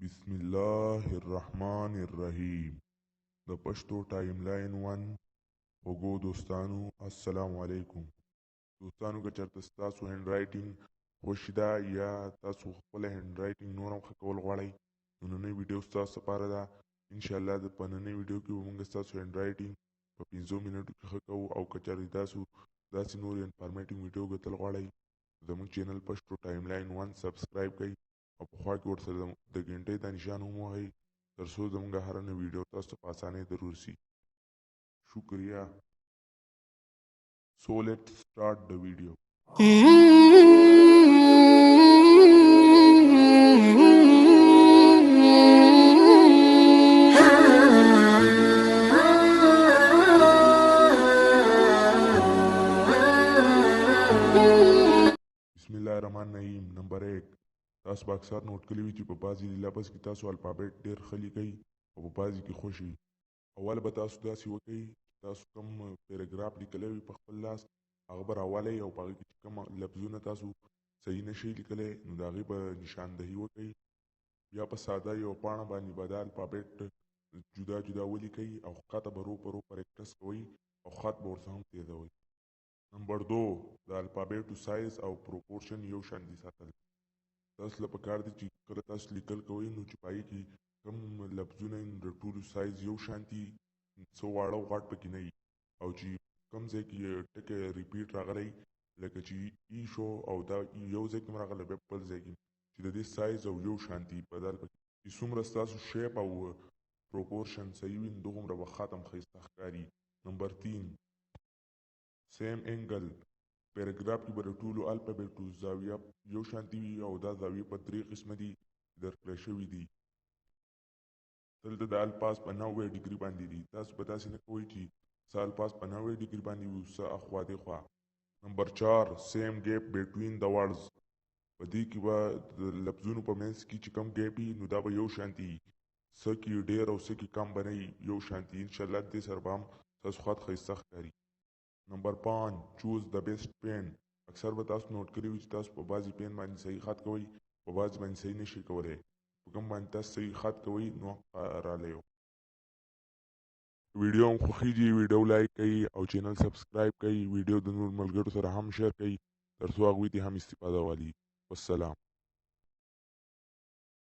بسم الله الرحمن الرحیم. د پښتو ټایم لاین 1 وګو دوستانو، السلام علیکم. دوستانو که چېرته ستاسو هینډ رایټینګ خوښ ده یا تاسو خپله هینډ رایټینګ نور هم ښه کول غواړئ، نو نننۍ ویډیو ستاسو لپاره ده. انشاءالله په نننۍ ویډیو کې به موږ ستاسو هینډ رایټینګ په 5 منټو کې ښه کوو. او که چېرې تاسو داسې نور انفارمیټیو ویډیو کتل غواړئ، زموږ چینل پښتو ټایم لاین 1 سبسکرایب کړئ او په خوا کې ورسره د ګنټۍ دا نشان هم ووهئ، تر څو زموږ هره نوې ویډیو تاسو ته په اسانۍ در ورسي. شکریہ. So let's start the video. بسم الله الرحمن الرحیم. نمبر 1، تاسو به اکثر نوٹ کړي وي چې په بعضې لفظ کې تاسو الفابیټ ډېر ښه لیکئ او په بعضې کې خوښ وي. اول به تاسو داسې وکئ، تاسو کوم پیراګراف لیکلی وي په خپل لاس هغه به راولئ او په هغې کې چې کوم لفظونه تاسو صحیح نشئ لیکلی نو د هغې به نشاندهي وکئ. بیا په ساده یو پاڼه باندې به دا الفابیټ جدا جدا ولیکئ او ښکته به رو په رو پریکټس کوئ او خط به ورڅخه هم تېزوئ. نمبر 2، د الفابیټو سایز او پروپورشن یو شانتي ساتل. تاسو له پکار دی چې کله تاسو لیکل کوئ نو چې په هغې کې کوم لفظونه د ټولو سایز یو شانتي، څه واړه او غټ پکې نه وي، او چې کوم ځای کې ټکی ریپیټ راغلی لکه چې ای شو او دا یو ځای کې هم راغلی بیا بل ځای کې چې د دې سایز او یو شانتي بدل پکې چې څومره ستاسو شیپ او پروپورشن صحیح وي نو دومره به خط هم ښایسته ښکاري. نمبر 3، سیم انګل. پیراګراف کې به د ټولو الفابیټو زاویه یو شانتي وي او دا زاویې په 3 قسمه دي درکړی شوي دي. دلته د الفاظ په 90 ډګري باندې دي. تاسو به داسې نه کوئ چې څه الفاظ په 90 ډګري باندې وي څه اخوا دېخوا. نمبر 4، سیم ګیپ بټوین د ورډز. په دې کې به د لفظونو په منځ کې چې کم ګیپ وي نو دا به یو شانتي وي، څه کې ډېر او څه کې کم به نه وي، یو شانتي. انشاءالله دې سره به هم ستاسو خط ښایسته ښکاري. نمبر 5، چوز د بیسټ پین. اکثر به تاسو نوٹ کړي وي چې تاسو په بعضې پین باندې صحیح خط کوئ، په بعضې باندې صحیح نشئ کولی. په کوم باندې تاسو صحیح خط کوئ نو رالیو. ویډیو هم خوښیږي ویډیو لایک کړئ او چینل سبسکرایب کړئ. ویډیو د نور ملګرو سره هم شیر کړئ تر څو هغوی ته هم استفاده والي. والسلام.